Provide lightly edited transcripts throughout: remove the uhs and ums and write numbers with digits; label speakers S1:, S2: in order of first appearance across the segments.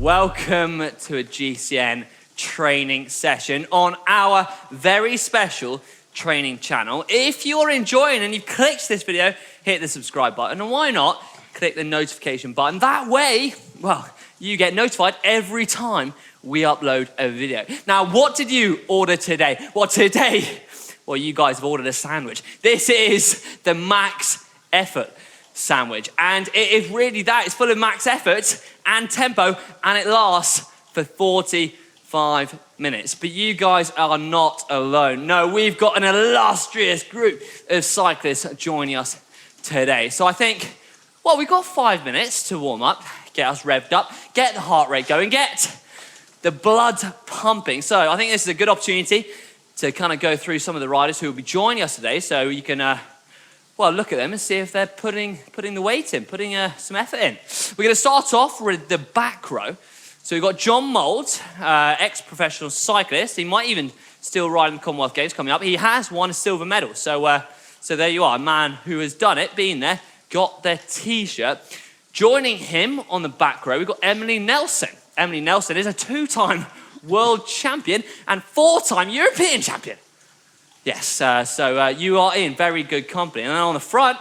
S1: Welcome to a GCN training session on our very special training channel. If you're enjoying and you've clicked this video, hit the subscribe button, and why not click the notification button. That way, well, you get notified every time we upload a video. Now, what did you order today? Well, you guys have ordered a sandwich. This is the max effort sandwich, and it is really that. It's full of max effort and tempo, and it lasts for 45 minutes. But you guys are not alone. No, we've got an illustrious group of cyclists joining us today. So I think, well, we've got 5 minutes to warm up, get us revved up, get the heart rate going, get the blood pumping. So I think this is a good opportunity to kind of go through some of the riders who will be joining us today, so you can well, look at them and see if they're putting the weight in, putting some effort in. We're going to start off with the back row. So we've got John Mould, ex-professional cyclist. He might even still ride in the Commonwealth Games coming up. He has won a silver medal. So there you are, a man who has done it, been there, got their T-shirt. Joining him on the back row, we've got Emily Nelson. Emily Nelson is a 2-time world champion and 4-time European champion. Yes, so you are in very good company. And then on the front,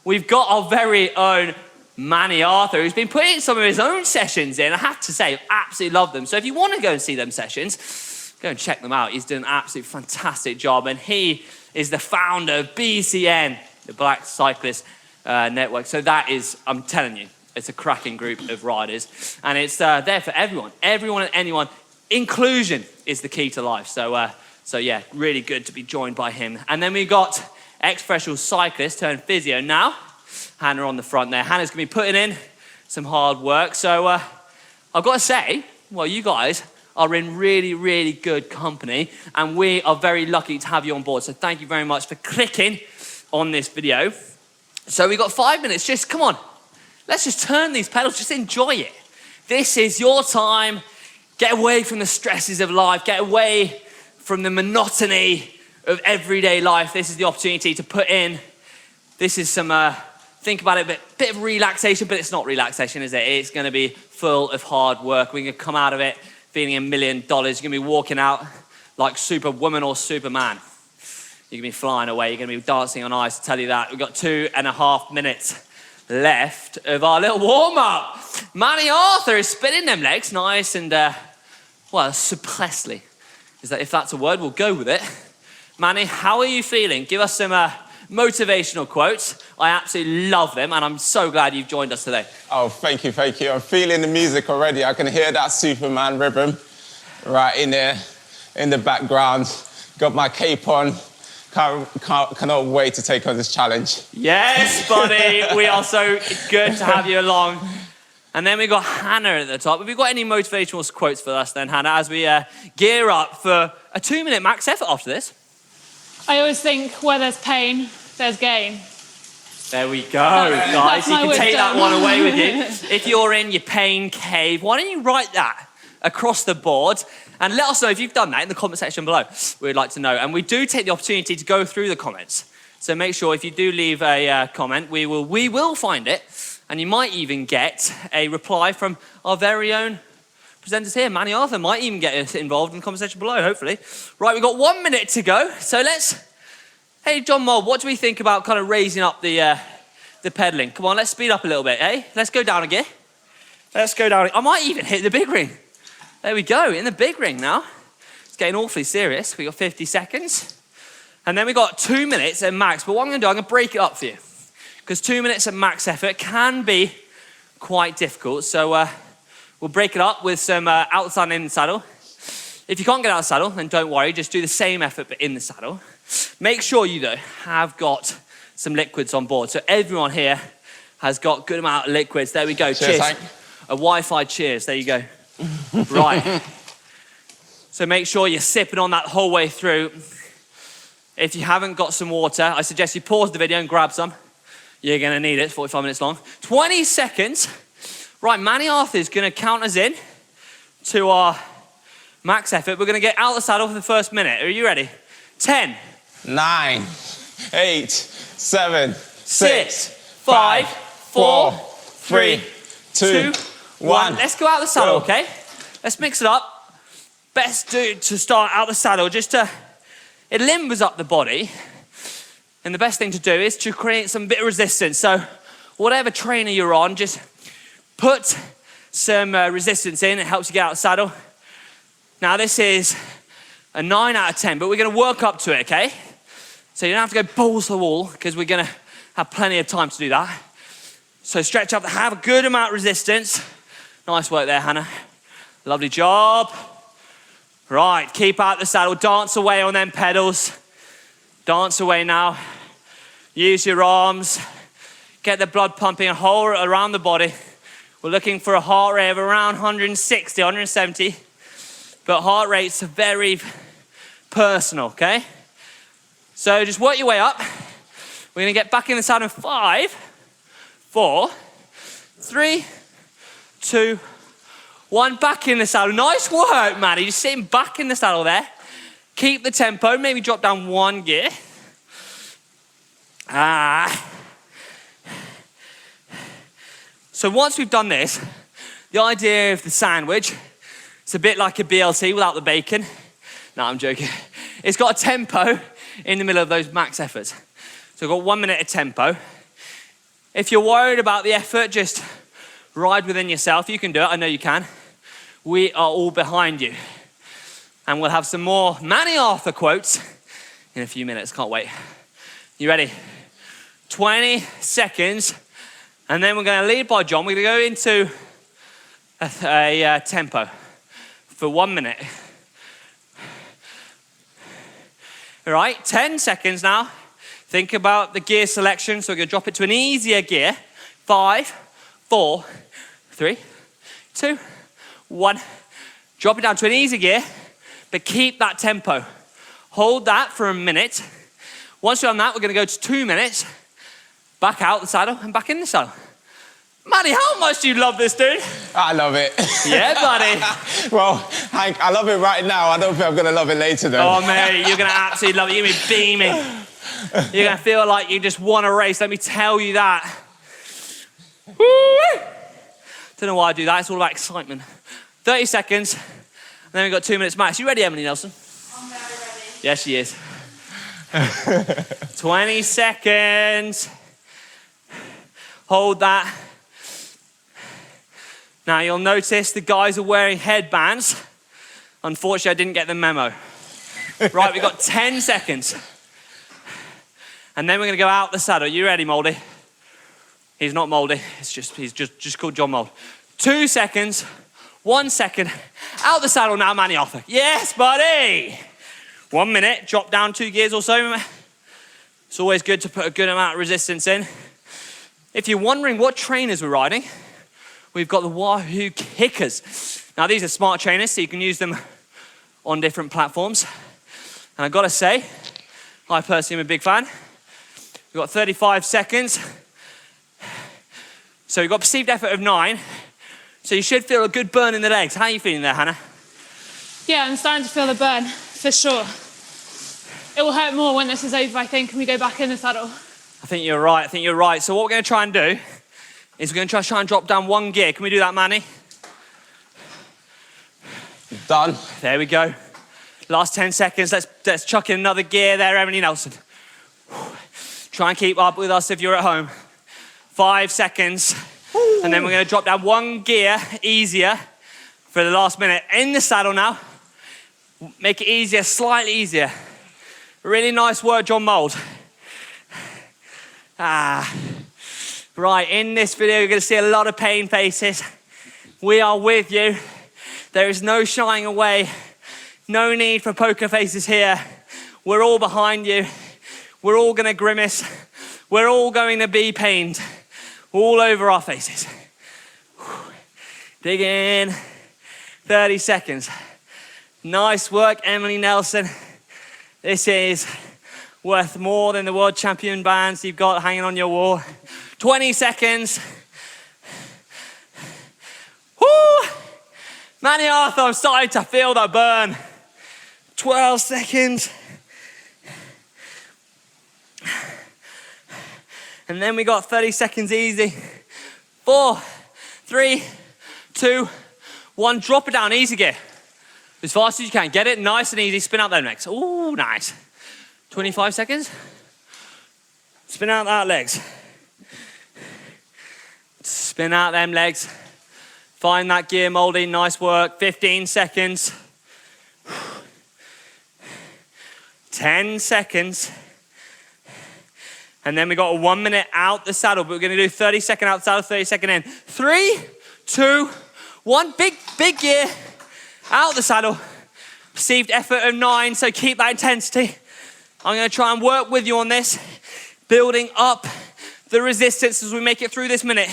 S1: we've got our very own Manny Arthur, who's been putting some of his own sessions in. I have to say, I absolutely love them. So if you want to go and see them sessions, go and check them out. He's done an absolutely fantastic job. And he is the founder of BCN, the Black Cyclist Network. So that is, I'm telling you, it's a cracking group of riders. And it's there for everyone and anyone. Inclusion is the key to life. So yeah, really good to be joined by him. And then we got ex-professional cyclist turned physio now. Hannah on the front there. Hannah's gonna be putting in some hard work. So I've got to say, well, you guys are in really, really good company, and we are very lucky to have you on board. So thank you very much for clicking on this video. So we've got 5 minutes. Just come on, let's just turn these pedals, just enjoy it. This is your time. Get away from the stresses of life. Get away from the monotony of everyday life. This is the opportunity to put in. This is some, think about it, a bit of relaxation, but it's not relaxation, is it? It's gonna be full of hard work. We're gonna come out of it feeling $1 million. You're gonna be walking out like Superwoman or Superman. You're gonna be flying away. You're gonna be dancing on ice, I tell you that. We've got 2.5 minutes left of our little warm up. Manny Arthur is spinning them legs nice and, well, suppressly. Is that, if that's a word, we'll go with it. Manny, how are you feeling? Give us some motivational quotes. I absolutely love them, and I'm so glad you've joined us today.
S2: Oh, thank you, thank you. I'm feeling the music already. I can hear that Superman rhythm right in there, in the background. Got my cape on. Cannot wait to take on this challenge.
S1: Yes, buddy. We are so good to have you along. And then we've got Hannah at the top. Have you got any motivational quotes for us then, Hannah, as we gear up for a 2-minute max effort after this?
S3: I always think where there's pain, there's gain.
S1: There we go, guys. You can take that one away with you. If you're in your pain cave, why don't you write that across the board and let us know if you've done that in the comment section below. We'd like to know. And we do take the opportunity to go through the comments. So make sure if you do leave a comment, we will find it. And you might even get a reply from our very own presenters here. Manny Arthur might even get involved in the conversation below, hopefully. Right, we've got 1 minute to go. So hey, John Mould, what do we think about kind of raising up the pedaling? Come on, let's speed up a little bit, eh? Let's go down again. Let's go down. I might even hit the big ring. There we go, in the big ring now. It's getting awfully serious. We got 50 seconds. And then we got 2 minutes at max. But what I'm gonna do, I'm gonna break it up for you, because 2 minutes at max effort can be quite difficult. So we'll break it up with some outside and in the saddle. If you can't get out of the saddle, then don't worry, just do the same effort but in the saddle. Make sure you, though, have got some liquids on board. So everyone here has got a good amount of liquids. There we go, cheers.
S2: Hank.
S1: A Wi-Fi cheers, there you go. Right. So make sure you're sipping on that whole way through. If you haven't got some water, I suggest you pause the video and grab some. You're gonna need it, 45 minutes long. 20 seconds. Right, Manny Arthur's gonna count us in to our max effort. We're gonna get out of the saddle for the first minute. Are you ready? 10,
S2: 9, 8, 7,
S1: 6, 5, 4, 3, 2,
S2: one.
S1: Let's go out the saddle,
S2: Go.
S1: okay? Let's mix it up. Best to start out the saddle, it limbers up the body. And the best thing to do is to create some bit of resistance. So whatever trainer you're on, just put some resistance in. It helps you get out of the saddle. Now this is a 9 out of 10, but we're gonna work up to it, okay? So you don't have to go balls to the wall because we're gonna have plenty of time to do that. So stretch up, have a good amount of resistance. Nice work there, Hannah. Lovely job. Right, keep out the saddle, dance away on them pedals. Dance away now. Use your arms. Get the blood pumping and hold it around the body. We're looking for a heart rate of around 160, 170. But heart rates are very personal, okay? So just work your way up. We're gonna get back in the saddle in 5, 4, 3, 2, 1. Back in the saddle. Nice work, Maddie. Just sitting back in the saddle there. Keep the tempo, maybe drop down 1 gear. So once we've done this, the idea of the sandwich, it's a bit like a BLT without the bacon. No, I'm joking. It's got a tempo in the middle of those max efforts. So we've got 1 minute of tempo. If you're worried about the effort, just ride within yourself. You can do it, I know you can. We are all behind you. And we'll have some more Manny Arthur quotes in a few minutes, can't wait. You ready? 20 seconds, and then we're gonna lead by John. We're gonna go into a tempo for 1 minute. All right, 10 seconds now. Think about the gear selection. So we're gonna drop it to an easier gear. 5, 4, 3, 2, 1. Drop it down to an easy gear, but keep that tempo. Hold that for a minute. Once we're on that, we're gonna go to 2 minutes. Back out the saddle and back in the saddle. Maddie, how much do you love this, dude?
S2: I love it.
S1: Yeah, buddy.
S2: Well, Hank, I love it right now. I don't think I'm going to love it later, though.
S1: Oh, mate, you're going to absolutely love it. You're going to be beaming. You're going to feel like you just won a race. Let me tell you that. Woo! Don't know why I do that. It's all about excitement. 30 seconds, and then we've got 2 minutes max. You ready, Emily Nelson?
S3: I'm very ready.
S1: Yes, she is. 20 seconds. Hold that. Now you'll notice the guys are wearing headbands. Unfortunately, I didn't get the memo. Right, we've got 10 seconds. And then we're gonna go out the saddle. You ready, Moldy? He's not Moldy, he's just called John Mold. 2 seconds, 1 second. Out the saddle now, Manny Arthur. Yes, buddy. 1 minute, drop down 2 gears or so. It's always good to put a good amount of resistance in. If you're wondering what trainers we're riding, we've got the Wahoo Kickers. Now these are smart trainers, so you can use them on different platforms. And I've got to say, I personally am a big fan. We've got 35 seconds. So we've got perceived effort of 9. So you should feel a good burn in the legs. How are you feeling there, Hannah?
S3: Yeah, I'm starting to feel the burn, for sure. It will hurt more when this is over, I think, and we go back in the saddle.
S1: I think you're right. So what we're going to try and do is we're going to try and drop down 1 gear. Can we do that, Manny?
S2: Done.
S1: There we go. Last 10 seconds. Let's chuck in another gear there, Emily Nelson. Try and keep up with us if you're at home. 5 seconds. Ooh. And then we're going to drop down 1 gear, easier, for the last minute. In the saddle now. Make it easier, slightly easier. Really nice work, John Mould. Right, in this video, you're going to see a lot of pain faces. We are with you. There is no shying away. No need for poker faces here. We're all behind you. We're all going to grimace. We're all going to be pained all over our faces. Dig in. 30 seconds. Nice work, Emily Nelson. This is worth more than the world champion bands you've got hanging on your wall. 20 seconds. Woo! Manny Arthur, I'm starting to feel the burn. 12 seconds. And then we got 30 seconds easy. 4, 3, 2, 1. Drop it down, easy gear. As fast as you can. Get it nice and easy. Spin out them legs. Ooh, nice. 25 seconds. Spin out that legs. Spin out them legs. Find that gear molding. Nice work. 15 seconds. 10 seconds. And then we got a 1 minute out the saddle, but we're gonna do 30 second out the saddle, 30 second in. 3, 2, 1. Big gear. Out the saddle. Perceived effort of 9, so keep that intensity. I'm gonna try and work with you on this, building up the resistance as we make it through this minute.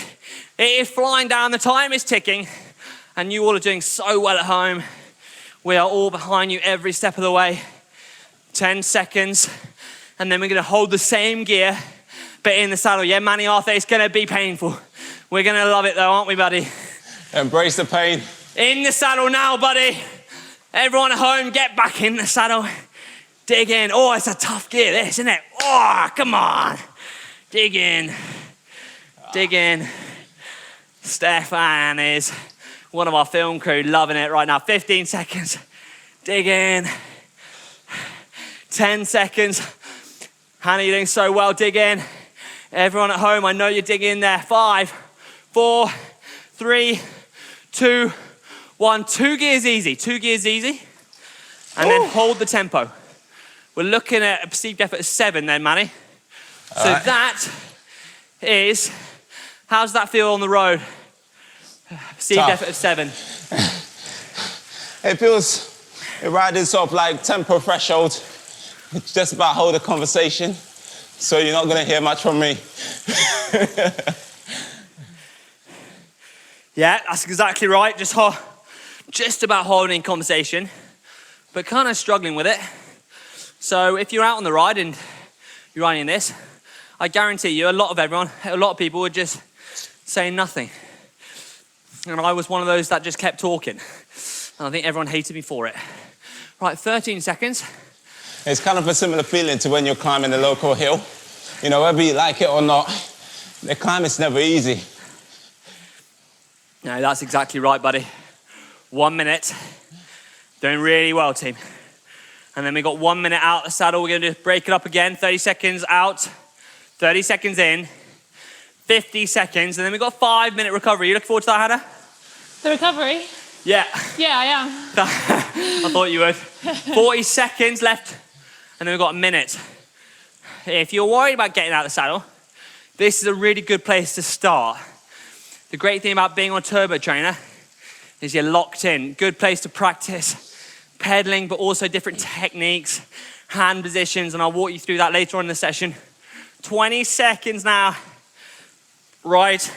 S1: It is flying down, the time is ticking, and you all are doing so well at home. We are all behind you every step of the way. 10 seconds, and then we're gonna hold the same gear, but in the saddle. Yeah, Manny Arthur, it's gonna be painful. We're gonna love it though, aren't we, buddy?
S2: Embrace the pain.
S1: In the saddle now, buddy. Everyone at home, get back in the saddle. Dig in. Oh, it's a tough gear, this, isn't it? Oh, come on. Dig in. Dig in. Stefan is one of our film crew, loving it right now. 15 seconds. Dig in. 10 seconds. Hannah, you're doing so well. Dig in. Everyone at home, I know you're digging in there. 5, 4, 3, 2, 1. 2 gears easy. 2 gears easy. And then hold the tempo. We're looking at a perceived effort of 7 then, Manny. So that is, how's that feel on the road? Perceived
S2: Tough.
S1: effort of 7.
S2: It feels right in sort of like tempo threshold. It's just about hold a conversation. So you're not gonna hear much from me.
S1: Yeah, that's exactly right. Just about holding conversation, but kind of struggling with it. So if you're out on the ride and you're riding this, I guarantee you a lot of people would just say nothing. And I was one of those that just kept talking. And I think everyone hated me for it. Right, 13 seconds.
S2: It's kind of a similar feeling to when you're climbing a local hill. You know, whether you like it or not, the climb is never easy.
S1: No, that's exactly right, buddy. 1 minute. Doing really well, team. And then we got 1 minute out the saddle. We're gonna break it up again. 30 seconds out, 30 seconds in, 50 seconds, and then we got 5 minute recovery. You looking forward to that, Hannah?
S3: The recovery?
S1: Yeah.
S3: Yeah, I am.
S1: I thought you would. 40 seconds left, and then we've got a minute. If you're worried about getting out of the saddle, this is a really good place to start. The great thing about being on Turbo Trainer is you're locked in. Good place to practice pedaling, but also different techniques, hand positions, and I'll walk you through that later on in the session. 20 seconds now. Right,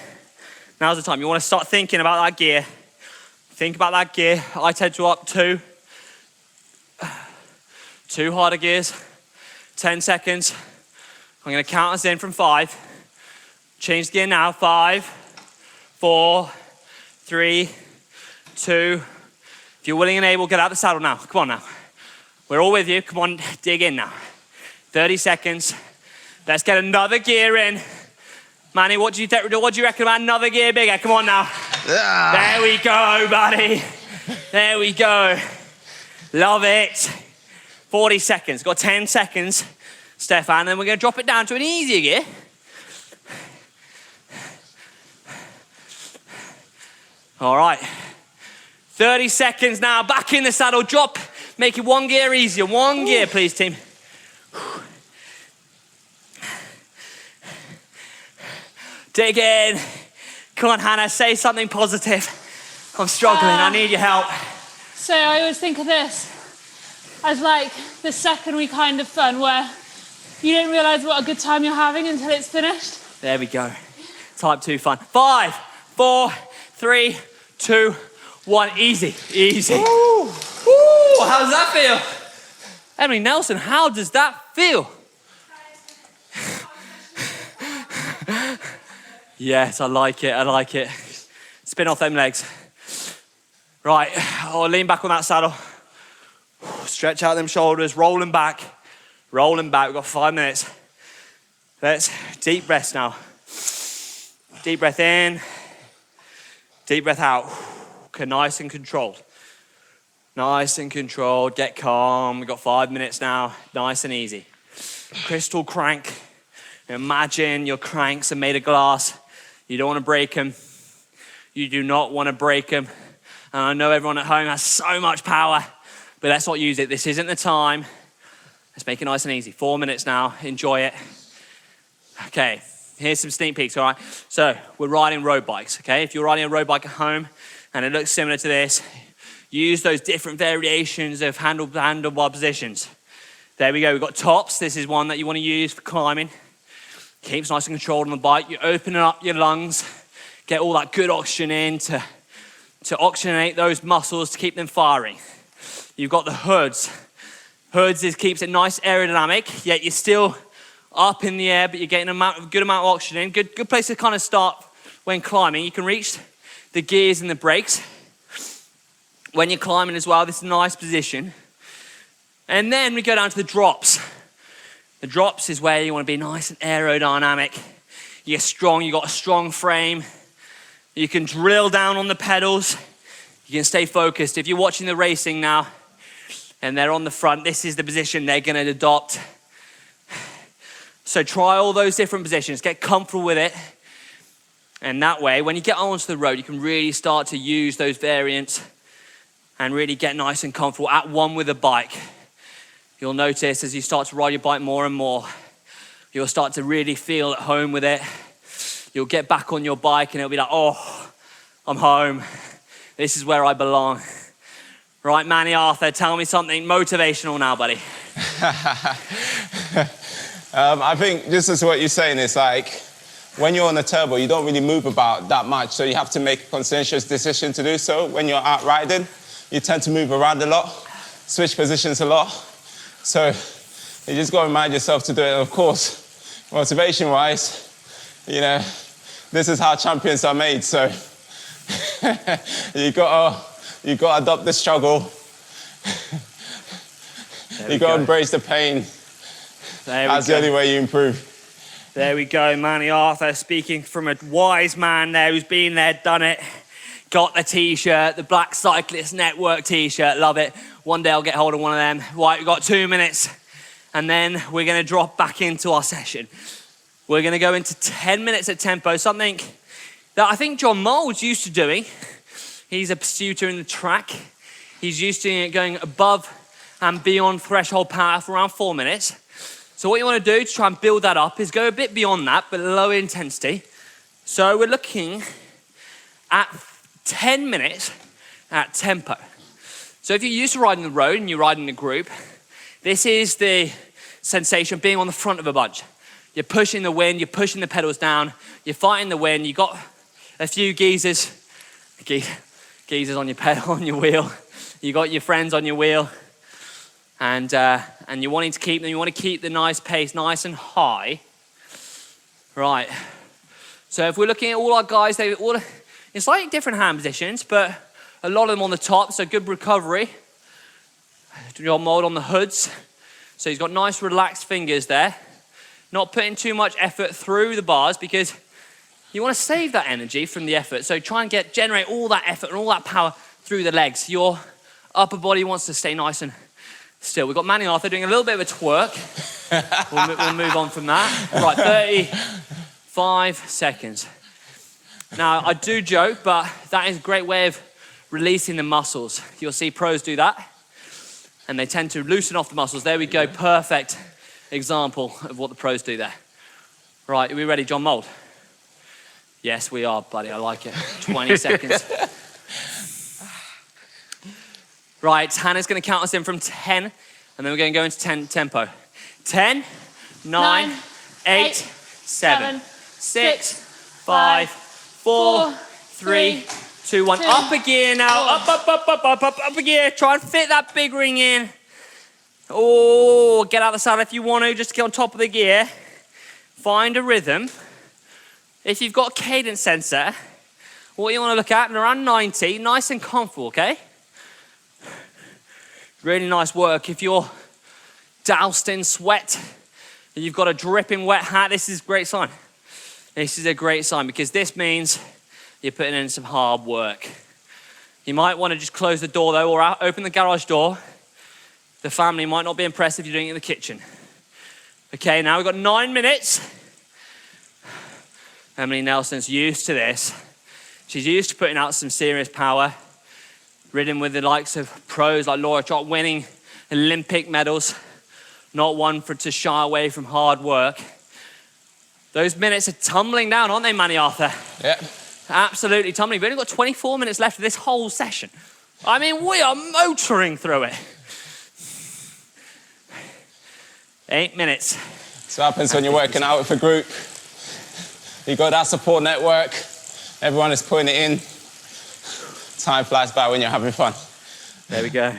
S1: now's the time. You want to start thinking about that gear. Think about that gear. I tend to up 2 harder gears. 10 seconds. I'm going to count us in from 5. Change the gear now. 5, 4, 3, 2. If you're willing and able, get out of the saddle now. Come on now. We're all with you. Come on, dig in now. 30 seconds. Let's get another gear in. Manny, what do you reckon about another gear bigger? Come on now. There we go, buddy. There we go. Love it. 40 seconds. Got 10 seconds, Stefan. Then we're going to drop it down to an easier gear. All right. 30 seconds now. Back in the saddle. Drop. Make it 1 gear easier. 1 gear, please, team. Dig in. Come on, Hannah, say something positive. I'm struggling, I need your help.
S3: So I always think of this as like the second week kind of fun where you don't realise what a good time you're having until it's finished.
S1: There we go. Type 2 fun. 5, 4, 3, 2, 1. Easy, easy. Woo! Woo! How does that feel? Emily Nelson, how does that feel? Yes, I like it, I like it. Spin off them legs. Right, lean back on that saddle. Stretch out them shoulders, rolling back. We've got 5 minutes. Let's deep breaths now. Deep breath in, deep breath out. Okay, nice and controlled. Nice and controlled, get calm. We've got 5 minutes now, nice and easy. Crystal crank. Imagine your cranks are made of glass. You don't want to break them. You do not want to break them. And I know everyone at home has so much power, but let's not use it. This isn't the time. Let's make it nice and easy. 4 minutes now, enjoy it. Okay, here's some sneak peeks, all right? So we're riding road bikes, okay? If you're riding a road bike at home and it looks similar to this, use those different variations of handlebar positions. There we go, we've got tops. This is one that you want to use for climbing. Keeps nice and controlled on the bike. You're opening up your lungs, get all that good oxygen in to oxygenate those muscles to keep them firing. You've got the hoods. Hoods keeps it nice aerodynamic, yet you're still up in the air, but you're getting a good amount of oxygen in. Good place to kind of start when climbing. You can reach the gears and the brakes. When you're climbing as well, this is a nice position. And then we go down to the drops. The drops is where you want to be nice and aerodynamic. You're strong, you've got a strong frame. You can drill down on the pedals. You can stay focused. If you're watching the racing now and they're on the front, this is the position they're going to adopt. So try all those different positions, get comfortable with it. And that way, when you get onto the road, you can really start to use those variants and really get nice and comfortable at one with the bike. You'll notice as you start to ride your bike more and more, you'll start to really feel at home with it. You'll get back on your bike and it'll be like, oh, I'm home. This is where I belong. Right, Manny Arthur, tell me something motivational now, buddy.
S2: I think just as what you're saying is like, when you're on a turbo, you don't really move about that much, so you have to make a conscientious decision to do so. When you're out riding, you tend to move around a lot, switch positions a lot. So you just got to remind yourself to do it. And of course, motivation-wise, you know, this is how champions are made. So you got to adopt the struggle. You got to embrace the pain. That's the only way you improve.
S1: There we go, Manny Arthur speaking from a wise man there who's been there, done it. Got the t-shirt, the Black Cyclist Network t-shirt, love it. One day I'll get hold of one of them. Right, we've got 2 minutes and then we're gonna drop back into our session. We're gonna go into 10 minutes at tempo, something that I think John Mold's used to doing. He's a pursuiter in the track. He's used to going above and beyond threshold power for around 4 minutes. So what you want to do to try and build that up is go a bit beyond that, but lower intensity. So we're looking at 10 minutes at tempo. So if you're used to riding the road and you're riding in a group, this is the sensation of being on the front of a bunch. You're pushing the wind, you're pushing the pedals down, you're fighting the wind, you've got a few geezers on your pedal, on your wheel, you got your friends on your wheel, and you're wanting to keep them, you want to keep the nice pace nice and high. Right, so if we're looking at all our guys, they're all in slightly different hand positions, but a lot of them on the top, so good recovery. John Mold on the hoods, so he's got nice relaxed fingers there. Not putting too much effort through the bars because you want to save that energy from the effort, so try and generate all that effort and all that power through the legs. Your upper body wants to stay nice and still. We've got Manny Arthur doing a little bit of a twerk. We'll move on from that. Right, 35 seconds. Now, I do joke, but that is a great way of releasing the muscles. You'll see pros do that, and they tend to loosen off the muscles. There we go, perfect example of what the pros do there. Right, are we ready, John Mold? Yes, we are, buddy, I like it. 20 seconds. Right, Hannah's gonna count us in from 10, and then we're gonna go into 10 tempo. 10, 9, 8, 7, 6, 5, 4, 3, 2, 1. Up a gear now, up a gear. Try and fit that big ring in. Oh, get out the saddle if you want to, just to get on top of the gear. Find a rhythm. If you've got a cadence sensor, what you want to look at, around 90, nice and comfortable, okay? Really nice work. If you're doused in sweat and you've got a dripping wet hat, this is a great sign. This is a great sign because this means you're putting in some hard work. You might want to just close the door though, or open the garage door. The family might not be impressed if you're doing it in the kitchen. Okay, now we've got 9 minutes. Emily Nelson's used to this. She's used to putting out some serious power, ridden with the likes of pros like Laura Trott, winning Olympic medals, not one to shy away from hard work. Those minutes are tumbling down, aren't they, Manny Arthur?
S2: Yeah.
S1: Absolutely tumbling. We've only got 24 minutes left of this whole session. I mean, we are motoring through it. 8 minutes.
S2: That's what happens when you're working out with a group. You got that support network. Everyone is putting it in. Time flies by when you're having fun.
S1: There we go.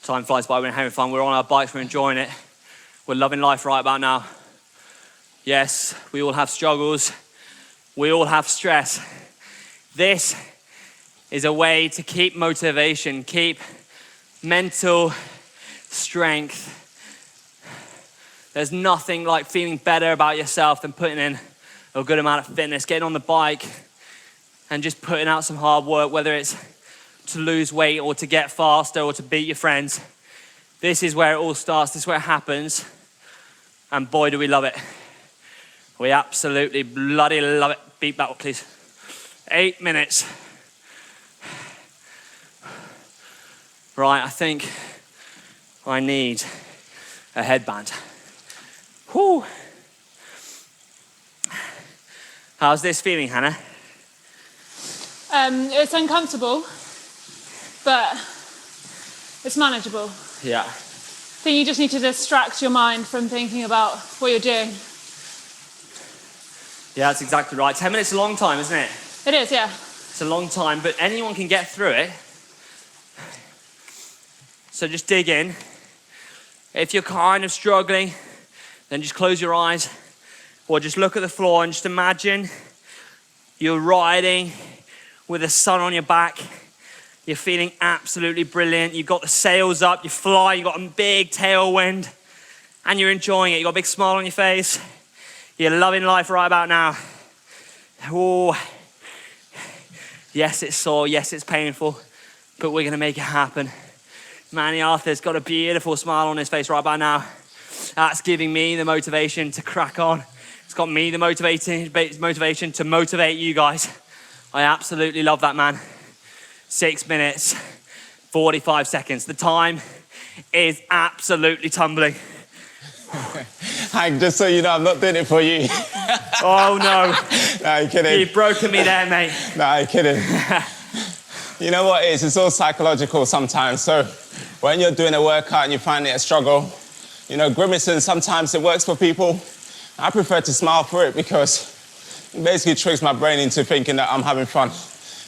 S1: Time flies by when we're having fun. We're on our bikes, we're enjoying it. We're loving life right about now. Yes, we all have struggles. We all have stress. This is a way to keep motivation, keep mental strength. There's nothing like feeling better about yourself than putting in a good amount of fitness, getting on the bike and just putting out some hard work, whether it's to lose weight or to get faster or to beat your friends. This is where it all starts. This is where it happens. And boy, do we love it. We absolutely bloody love it. Beat battle, please. 8 minutes. Right, I think I need a headband. Whew. How's this feeling, Hannah?
S3: It's uncomfortable, but it's manageable.
S1: Yeah.
S3: I think you just need to distract your mind from thinking about what you're doing.
S1: Yeah, that's exactly right. 10 minutes is a long time, isn't it?
S3: It is, yeah.
S1: It's a long time, but anyone can get through it. So just dig in. If you're kind of struggling, then just close your eyes or just look at the floor and just imagine you're riding with the sun on your back. You're feeling absolutely brilliant. You've got the sails up, you fly, you've got a big tailwind, and you're enjoying it. You've got a big smile on your face. You're loving life right about now. Oh, yes, it's sore, yes, it's painful, but we're gonna make it happen. Manny Arthur's got a beautiful smile on his face right about now. That's giving me the motivation to crack on. It's got me the motivation to motivate you guys. I absolutely love that, man. 6 minutes, 45 seconds. The time is absolutely tumbling.
S2: Hank, just so you know, I'm not doing it for you.
S1: Oh no.
S2: No, you're kidding.
S1: You've broken me there, mate.
S2: No, you're kidding. You know what it is? It's all psychological sometimes. So when you're doing a workout and you find it a struggle, you know, grimacing, sometimes it works for people. I prefer to smile through it because it basically tricks my brain into thinking that I'm having fun,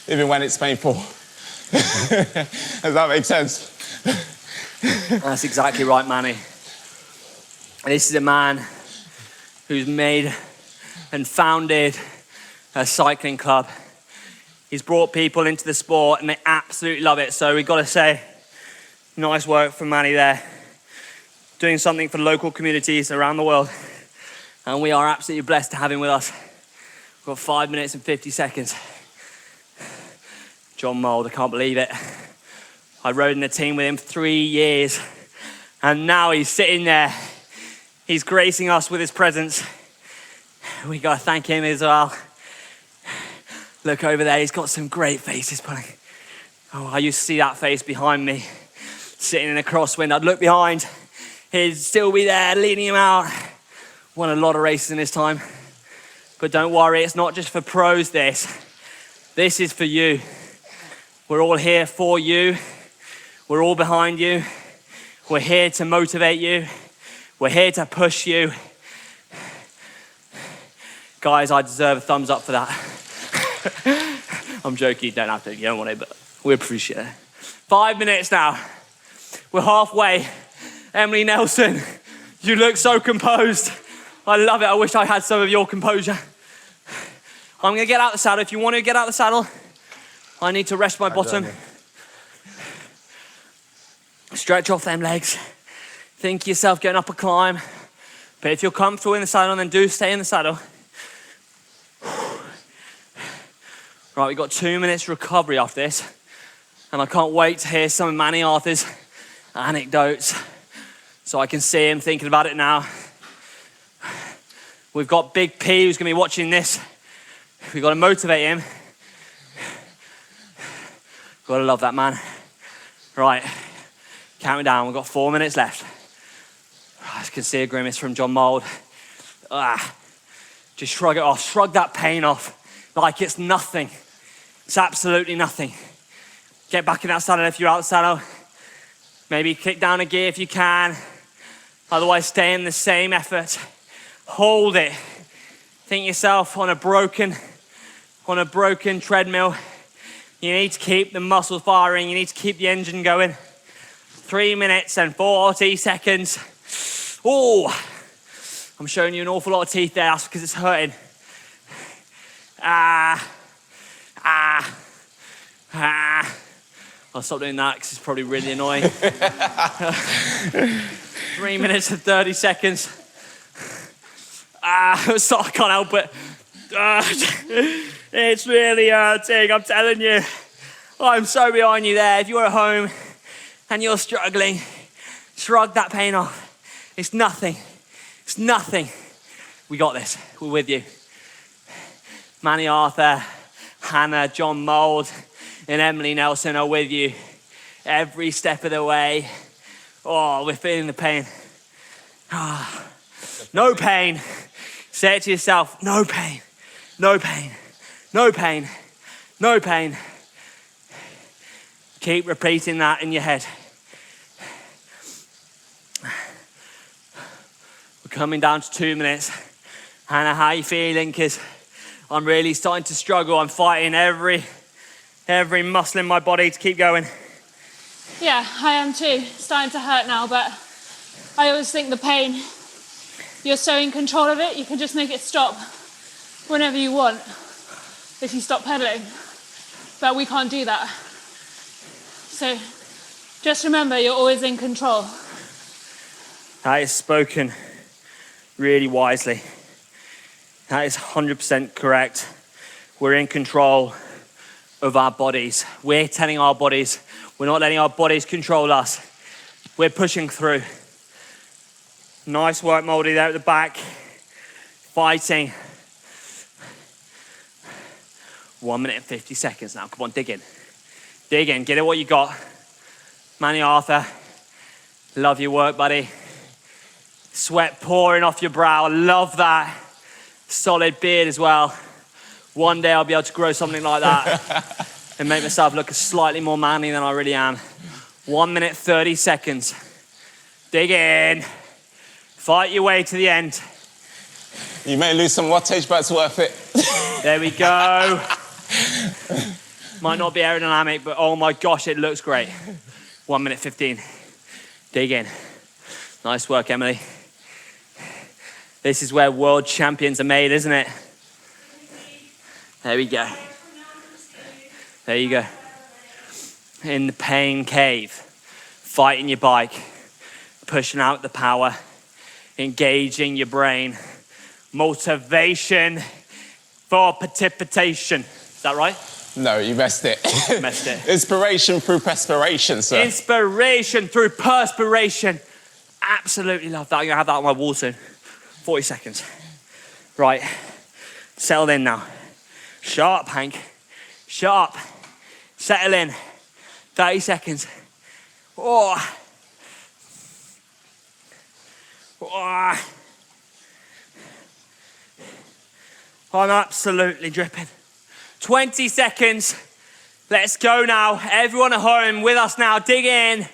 S2: even when it's painful. Does that make sense?
S1: That's exactly right, Manny. This is a man who's made and founded a cycling club. He's brought people into the sport and they absolutely love it. So we've got to say, nice work from Manny there. Doing something for local communities around the world. And we are absolutely blessed to have him with us. We've got 5 minutes and 50 seconds. John Mould, I can't believe it. I rode in a team with him for 3 years. And now he's sitting there. He's gracing us with his presence. We got to thank him as well. Look over there, he's got some great faces pulling. Oh, I used to see that face behind me, sitting in a crosswind. I'd look behind, he'd still be there, leading him out. Won a lot of races in his time. But don't worry, it's not just for pros this. This is for you. We're all here for you. We're all behind you. We're here to motivate you. We're here to push you. Guys, I deserve a thumbs up for that. I'm joking, you don't have to, you don't want it, but we appreciate it. 5 minutes now. We're halfway. Emily Nelson, you look so composed. I love it. I wish I had some of your composure. I'm gonna get out the saddle. If you want to get out the saddle, I need to rest my bottom. Stretch off them legs. Think yourself getting up a climb. But if you're comfortable in the saddle, then do stay in the saddle. Right, we've got 2 minutes recovery after this. And I can't wait to hear some of Manny Arthur's anecdotes so I can see him thinking about it now. We've got Big P who's gonna be watching this. We've got to motivate him. Gotta love that man. Right, counting down, we've got 4 minutes left. I can see a grimace from John Mould. Just shrug it off, shrug that pain off like it's nothing. It's absolutely nothing. Get back in that saddle if you're out the saddle. Maybe kick down a gear if you can. Otherwise, stay in the same effort. Hold it. Think yourself on a broken treadmill. You need to keep the muscles firing. You need to keep the engine going. 3 minutes and 40 seconds. Oh, I'm showing you an awful lot of teeth there. That's because it's hurting. I'll stop doing that because it's probably really annoying. 3 minutes and 30 seconds. So I can't help it. It's really hurting, I'm telling you. I'm so behind you there. If you're at home and you're struggling, shrug that pain off. It's nothing. It's nothing. We got this. We're with you. Manny Arthur, Hannah, John Mould, and Emily Nelson are with you every step of the way. Oh, we're feeling the pain. No pain. Say it to yourself, no pain, no pain, no pain, no pain. Keep repeating that in your head. We're coming down to 2 minutes. Hannah, how are you feeling? Because I'm really starting to struggle. I'm fighting every muscle in my body to keep going.
S3: Yeah, I am too. It's starting to hurt now, but I always think the pain, you're so in control of it, you can just make it stop whenever you want if you stop pedaling. But we can't do that. So just remember, you're always in control.
S1: That is spoken really wisely. That is 100% correct. We're in control of our bodies. We're telling our bodies, we're not letting our bodies control us. We're pushing through. Nice work, Mouldy, there at the back. Fighting. 1 minute and 50 seconds now. Come on, dig in. Dig in, get it what you got. Manny Arthur, love your work, buddy. Sweat pouring off your brow, love that. Solid beard as well. One day I'll be able to grow something like that and make myself look slightly more manly than I really am. 1 minute, 30 seconds. Dig in. Fight your way to the end.
S2: You may lose some wattage, but it's worth it.
S1: There we go. Might not be aerodynamic, but oh my gosh, it looks great. 1 minute 15. Dig in. Nice work, Emily. This is where world champions are made, isn't it? There we go. There you go. In the pain cave, fighting your bike, pushing out the power, engaging your brain, motivation for participation. Is that right?
S2: No, you messed it.
S1: Messed it.
S2: Inspiration through perspiration, sir.
S1: Inspiration through perspiration. Absolutely love that. I'm gonna have that on my wall soon. 40 seconds. Right, settle in now. Sharp, Hank. Sharp. Settle in. 30 seconds. Oh. Oh. I'm absolutely dripping. 20 seconds. Let's go now. Everyone at home with us now. Dig in.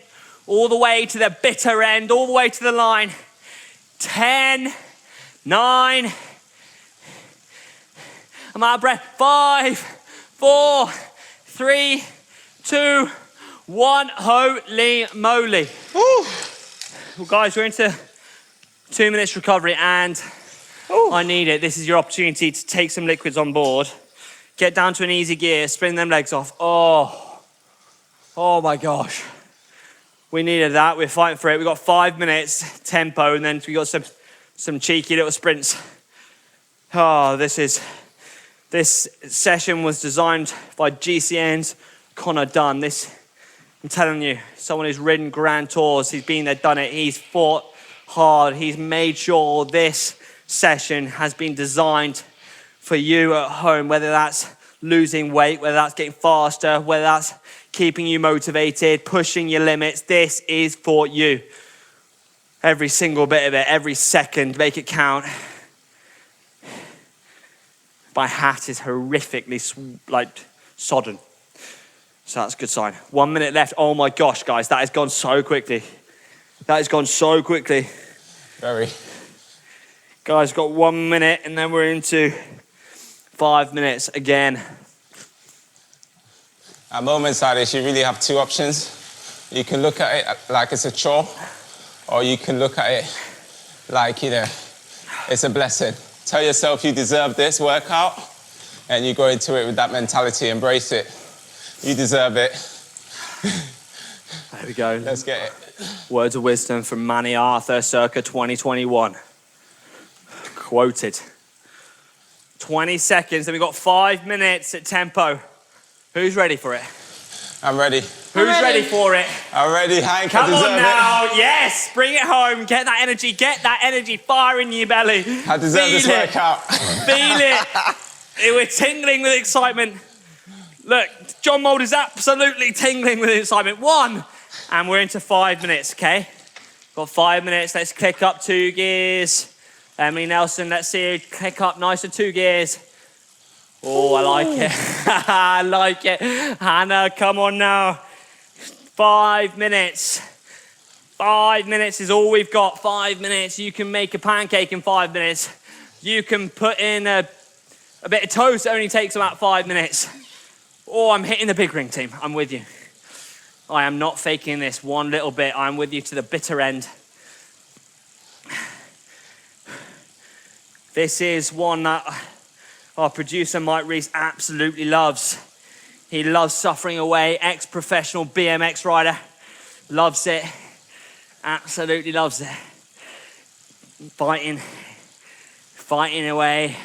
S1: All the way to the bitter end. All the way to the line. 10, 9. I'm out of breath. 5, 4, 3, 2, 1. Holy moly.
S2: Woo.
S1: Well, guys, we're into 2 minutes recovery and I need it. This is your opportunity to take some liquids on board. Get down to an easy gear, spin them legs off. Oh my gosh. We needed that. We're fighting for it. We've got 5 minutes tempo and then we got some cheeky little sprints. This session was designed by GCN's Connor Dunn. This I'm telling you, someone who's ridden Grand Tours, he's been there, done it, he's fought hard, he's made sure this session has been designed for you at home, whether that's losing weight, whether that's getting faster, whether that's keeping you motivated, pushing your limits. This is for you. Every single bit of it, every second, make it count. My hat is horrifically sodden. So that's a good sign. 1 minute left. Oh my gosh, guys, that has gone so quickly. That has gone so quickly.
S2: Very.
S1: Guys, got 1 minute and then we're into 5 minutes again.
S2: At moments like this, you really have two options. You can look at it like it's a chore, or you can look at it like, it's a blessing. Tell yourself you deserve this workout, and you go into it with that mentality, embrace it. You deserve it.
S1: There we go.
S2: Let's get it.
S1: Words of wisdom from Manny Arthur, circa 2021. Quoted. 20 seconds, then we've got 5 minutes at tempo. Who's ready for it?
S2: I'm ready.
S1: Who's ready for it?
S2: I'm ready, Hank.
S1: Come
S2: I deserve
S1: on now,
S2: it.
S1: yes, bring it home. Get that energy fire in your belly.
S2: I deserve this workout.
S1: Feel it. We're tingling with excitement. Look, John Mould is absolutely tingling with excitement. 1, and we're into 5 minutes, okay? Got 5 minutes, let's click up 2 gears. Emily Nelson, let's see her click up nice and 2 gears. Oh, I like it. I like it. Hannah, come on now. 5 minutes. 5 minutes is all we've got. 5 minutes. You can make a pancake in 5 minutes. You can put in a bit of toast. It only takes about 5 minutes. Oh, I'm hitting the big ring, team. I'm with you. I am not faking this one little bit. I'm with you to the bitter end. This is one that our producer, Mike Reese, absolutely loves. He loves suffering away, ex-professional BMX rider. Loves it, absolutely loves it. Fighting away.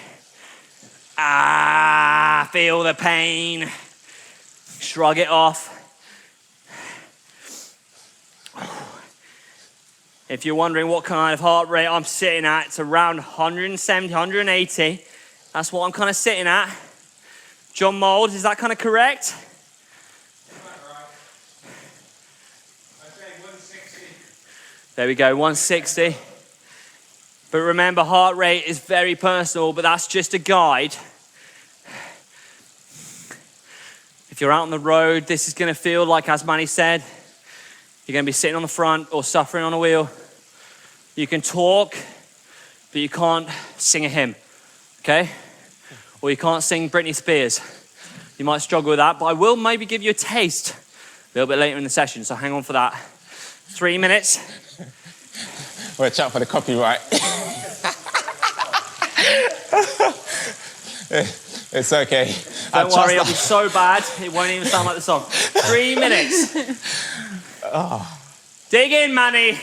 S1: Feel the pain. Shrug it off. If you're wondering what kind of heart rate I'm sitting at, it's around 170, 180. That's what I'm kind of sitting at. John Mould, is that kind of correct?
S2: Right. I say 160.
S1: There we go, 160. But remember, heart rate is very personal, but that's just a guide. If you're out on the road, this is going to feel like, as Manny said, you're going to be sitting on the front or suffering on a wheel. You can talk, but you can't sing a hymn, okay? Or you can't sing Britney Spears. You might struggle with that, but I will maybe give you a taste a little bit later in the session, so hang on for that. 3 minutes.
S2: Watch out for the copyright. It's okay.
S1: Don't worry, it'll be so bad, it won't even sound like the song. 3 minutes.
S2: Oh.
S1: Dig in, Manny.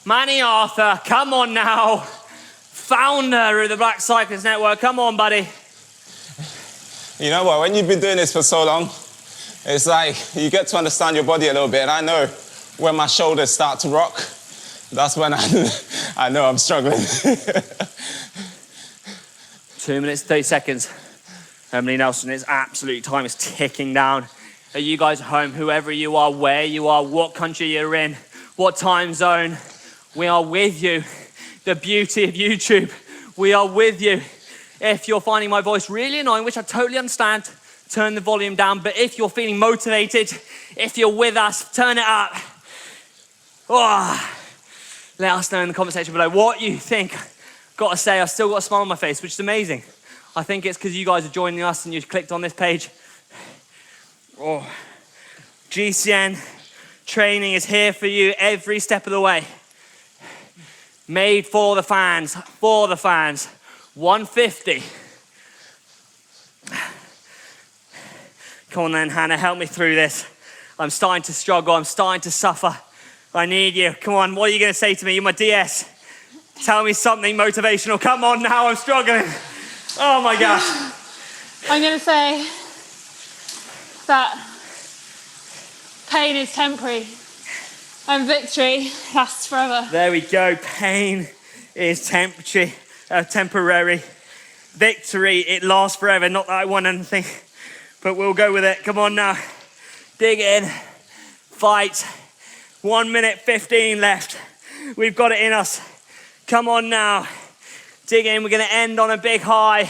S1: Manny Arthur, come on now. Founder of the Black Cyclist Network, come on, buddy.
S2: You know what, when you've been doing this for so long, it's like you get to understand your body a little bit. And I know when my shoulders start to rock, that's when I know I'm struggling.
S1: 2 minutes, 30 seconds. Emily Nelson, it's absolute time is ticking down. Are you guys at home, whoever you are, where you are, what country you're in, what time zone, we are with you. The beauty of YouTube, we are with you. If you're finding my voice really annoying, which I totally understand, turn the volume down. But if you're feeling motivated, if you're with us, turn it up. Oh, let us know in the comment section below what you think. Gotta say, I've still got a smile on my face, which is amazing. I think it's because you guys are joining us and you've clicked on this page. Oh, GCN training is here for you every step of the way. Made for the fans, 150. Come on then, Hannah, help me through this. I'm starting to struggle, I'm starting to suffer. I need you. Come on, what are you gonna say to me? You're my DS. Tell me something motivational. Come on now, I'm struggling. Oh my gosh.
S3: I'm gonna say that pain is temporary and victory lasts forever.
S1: There we go. Pain is temporary. Victory, it lasts forever. Not that I won anything, but we'll go with it. Come on now. Dig in. Fight. 1 minute 15 left. We've got it in us. Come on now. Dig in. We're going to end on a big high.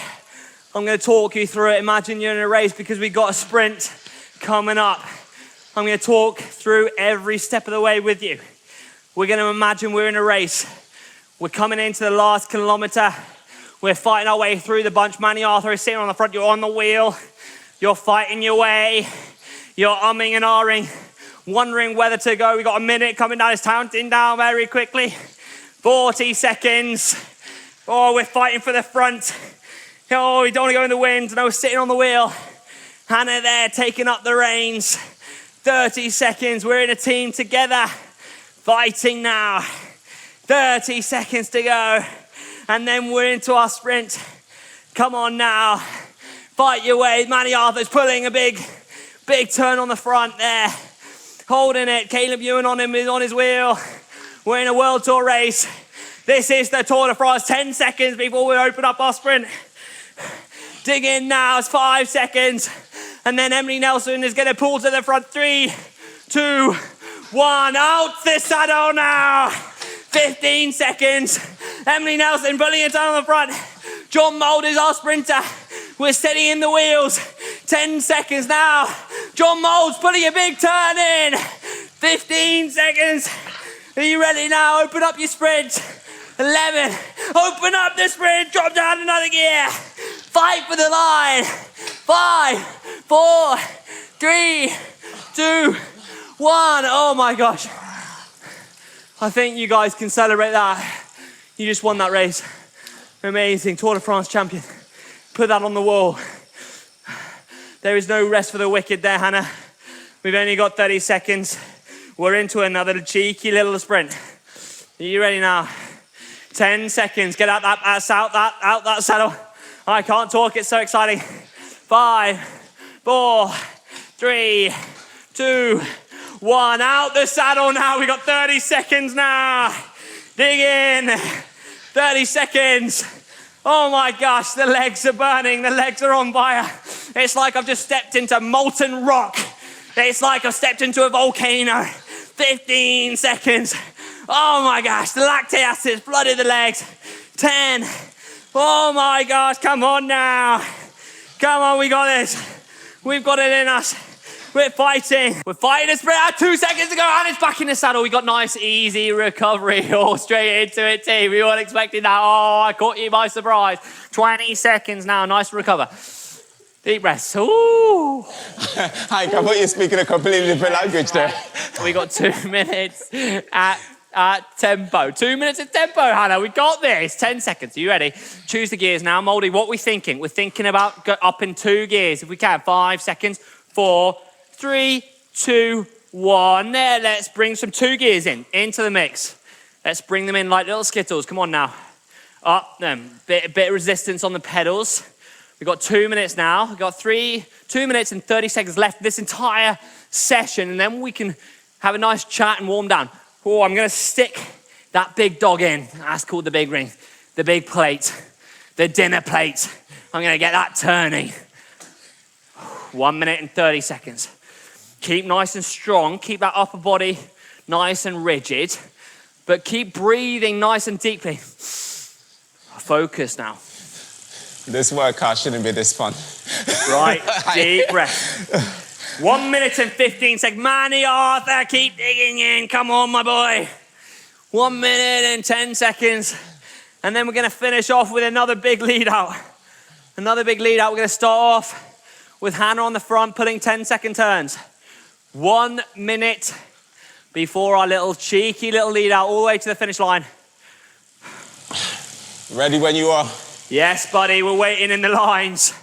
S1: I'm going to talk you through it. Imagine you're in a race because we've got a sprint coming up. I'm going to talk through every step of the way with you. We're going to imagine we're in a race. We're coming into the last kilometre. We're fighting our way through the bunch. Manny Arthur is sitting on the front. You're on the wheel. You're fighting your way. You're umming and ahhing, wondering whether to go. We've got a minute coming down. It's counting down very quickly. 40 seconds. Oh, we're fighting for the front. Oh, we don't want to go in the wind. No, we're sitting on the wheel. Hannah there taking up the reins. 30 seconds. We're in a team together. Fighting now. 30 seconds to go. And then we're into our sprint. Come on now. Fight your way. Manny Arthur's pulling a big turn on the front there. Holding it. Caleb Ewan on his wheel. We're in a World Tour race. This is the Tour de France. 10 seconds before we open up our sprint. Dig in now. It's 5 seconds. And then Emily Nelson is going to pull to the front. 3, 2, 1. Out the saddle now. 15 seconds. Emily Nelson pulling it down on the front. John Mould is our sprinter. We're steadying the wheels. 10 seconds now. John Mould's putting a big turn in. 15 seconds. Are you ready now? Open up your sprint. 11. Open up the sprint. Drop down another gear. Fight for the line. 5, 4, 3, 2, 1. Oh my gosh. I think you guys can celebrate that. You just won that race. Amazing. Tour de France champion. Put that on the wall. There is no rest for the wicked there, Hannah. We've only got 30 seconds. We're into another cheeky little sprint. Are you ready now? 10 seconds. Get out that saddle. I can't talk. It's so exciting. 5, 4, 3, 2, 1. Out the saddle now. We got 30 seconds now. Dig in. 30 seconds. Oh my gosh, the legs are burning. The legs are on fire. It's like I've just stepped into molten rock. It's like I've stepped into a volcano. 15 seconds. Oh my gosh, the lactic acid flooded the legs. 10. Oh my gosh, come on now. Come on, we got this. We've got it in us. We're fighting. We're fighting a sprint. 2 seconds to go, and it's back in the saddle. We got nice, easy recovery. All straight into it, team. We weren't expecting that. Oh, I caught you by surprise. 20 seconds now. Nice recover. Deep breaths. Ooh.
S2: Hank, I thought you were speaking a completely different language there.
S1: We got 2 minutes at tempo. 2 minutes at tempo, Hannah. We got this. 10 seconds. Are you ready? Choose the gears now. Mouldy, what are we thinking? We're thinking about go up in 2 gears. If we can. 5 seconds. 4, 3, 2, 1. There, let's bring some 2 gears into the mix. Let's bring them in like little Skittles. Come on now. Up them. Bit of resistance on the pedals. We've got 2 minutes now. We've got 2 minutes and 30 seconds left this entire session, and then we can have a nice chat and warm down. Oh, I'm going to stick that big dog in. That's called the big ring. The big plate. The dinner plate. I'm going to get that turning. 1 minute and 30 seconds. Keep nice and strong. Keep that upper body nice and rigid, but keep breathing nice and deeply. Focus now.
S2: This workout shouldn't be this fun.
S1: Right, deep breath. 1 minute and 15 seconds. Manny Arthur, keep digging in. Come on, my boy. 1 minute and 10 seconds. And then we're going to finish off with another big lead out. Another big lead out. We're going to start off with Hannah on the front, pulling 10-second turns. 1 minute before our cheeky little lead out, all the way to the finish line.
S2: Ready when you are.
S1: Yes, buddy, we're waiting in the lines.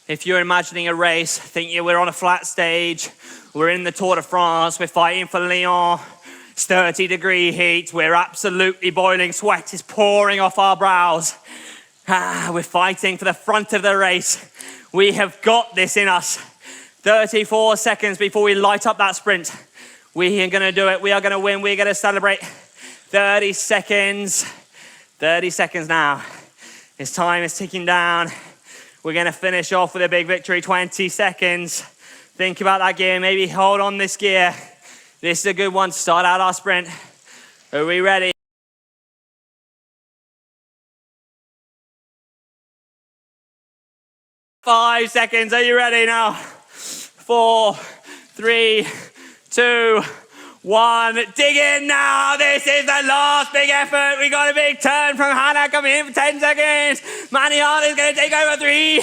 S1: If you're imagining a race, think we're on a flat stage. We're in the Tour de France. We're fighting for Lyon. It's 30-degree heat. We're absolutely boiling. Sweat is pouring off our brows. We're fighting for the front of the race. We have got this in us. 34 seconds before we light up that sprint. We are gonna do it. We are gonna win. We're gonna celebrate. 30 seconds. 30 seconds now. This time is ticking down. We're gonna finish off with a big victory. 20 seconds. Think about that gear. Maybe hold on this gear. This is a good one to start out our sprint. Are we ready? Five seconds. Are you ready now? 4, 3, 2, 1. Dig in now. This is the last big effort. We got a big turn from Hannah coming in for 10 seconds. Maniata is going to take over. 3,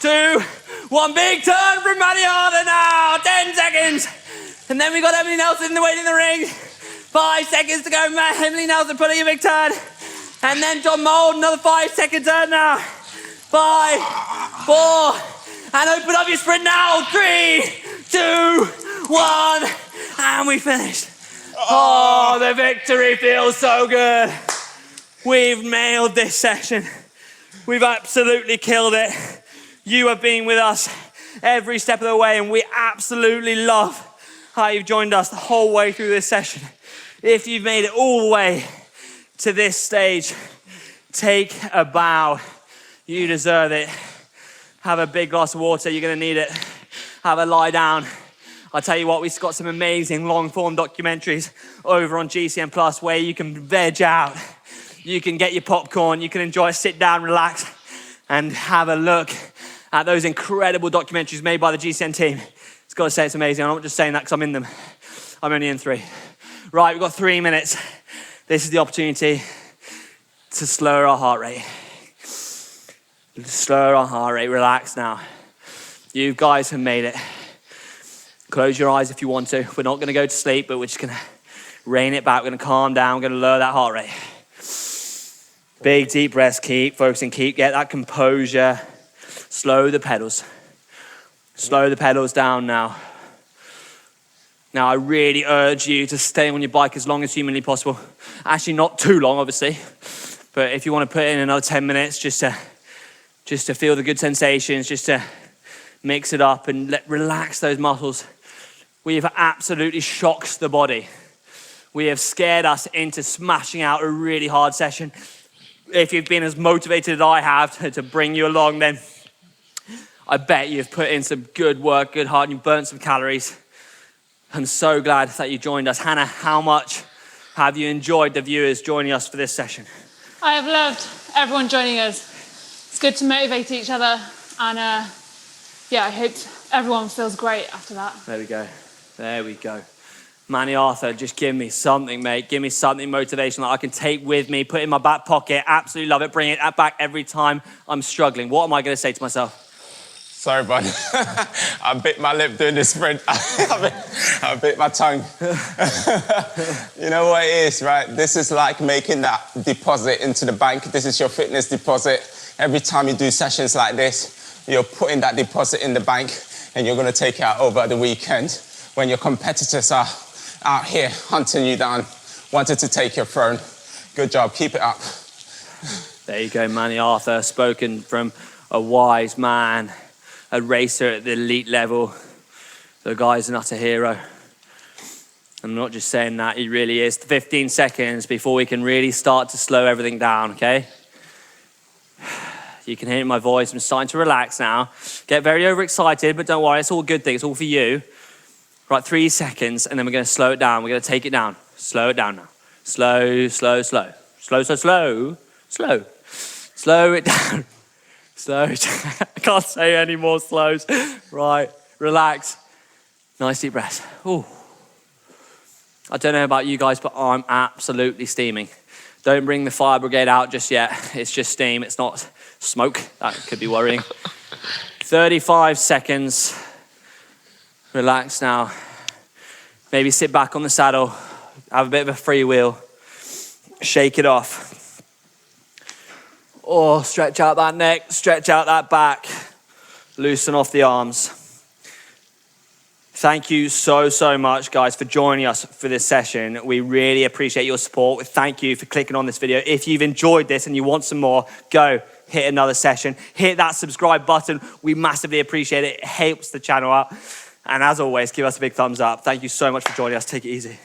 S1: 2, 1. Big turn from Maniata now. 10 seconds. And then we got Emily Nelson waiting in the ring. 5 seconds to go. Emily Nelson putting a big turn. And then John Mould, another 5-second turn now. 5, 4, and open up your sprint now. 3, 2, 1, and we finished. Oh, the victory feels so good. We've nailed this session. We've absolutely killed it. You have been with us every step of the way, and we absolutely love how you've joined us the whole way through this session. If you've made it all the way to this stage, take a bow. You deserve it. Have a big glass of water, you're gonna need it. Have a lie down. I'll tell you what, we've got some amazing long form documentaries over on GCN Plus where you can veg out. You can get your popcorn, you can enjoy, sit down, relax, and have a look at those incredible documentaries made by the GCN team. It's gotta say it's amazing. I'm not just saying that because I'm in them. I'm only in 3. Right, we've got 3 minutes. This is the opportunity to slow our heart rate. Slow our heart rate, relax now. You guys have made it. Close your eyes if you want to. We're not gonna go to sleep, but we're just gonna rein it back. We're gonna calm down, we're gonna lower that heart rate. Big deep breaths, keep focusing, get that composure. Slow the pedals. Slow the pedals down now. Now I really urge you to stay on your bike as long as humanly possible. Actually not too long, obviously. But if you wanna put in another 10 minutes just to feel the good sensations, just to mix it up and relax those muscles. We have absolutely shocked the body. We have scared us into smashing out a really hard session. If you've been as motivated as I have to bring you along, then I bet you've put in some good work, good heart, and you've burnt some calories. I'm so glad that you joined us. Hannah, how much have you enjoyed the viewers joining us for this session?
S3: I have loved everyone joining us. It's good to motivate each other, and yeah, I hope everyone feels great after that.
S1: There we go. There we go. Manny Arthur, just give me something, mate. Give me something motivational that I can take with me, put in my back pocket. Absolutely love it. Bring it back every time I'm struggling. What am I going to say to myself?
S2: Sorry, bud. I bit my lip doing this sprint. I bit my tongue. You know what it is, right? This is like making that deposit into the bank. This is your fitness deposit. Every time you do sessions like this, you're putting that deposit in the bank and you're going to take it out over the weekend when your competitors are out here hunting you down, wanted to take your throne. Good job. Keep it up.
S1: There you go, Manny Arthur, spoken from a wise man, a racer at the elite level. The guy's an utter hero. I'm not just saying that, he really is. 15 seconds before we can really start to slow everything down, okay? You can hear my voice. I'm starting to relax now. Get very overexcited, but don't worry, it's all a good thing. It's all for you. Right, 3 seconds, and then we're going to slow it down. We're going to take it down. Slow it down now. Slow, slow, slow. Slow, slow, slow. Slow. Slow it down. Slow it down. I can't say any more slows. Right, relax. Nice deep breath. Ooh. I don't know about you guys, but I'm absolutely steaming. Don't bring the fire brigade out just yet. It's just steam, it's not smoke. That could be worrying. 35 seconds. Relax now. Maybe sit back on the saddle. Have a bit of a freewheel. Shake it off. Oh, stretch out that neck, stretch out that back. Loosen off the arms. Thank you so, so much, guys, for joining us for this session. We really appreciate your support. Thank you for clicking on this video. If you've enjoyed this and you want some more, go hit another session. Hit that subscribe button. We massively appreciate it. It helps the channel out. And as always, give us a big thumbs up. Thank you so much for joining us. Take it easy.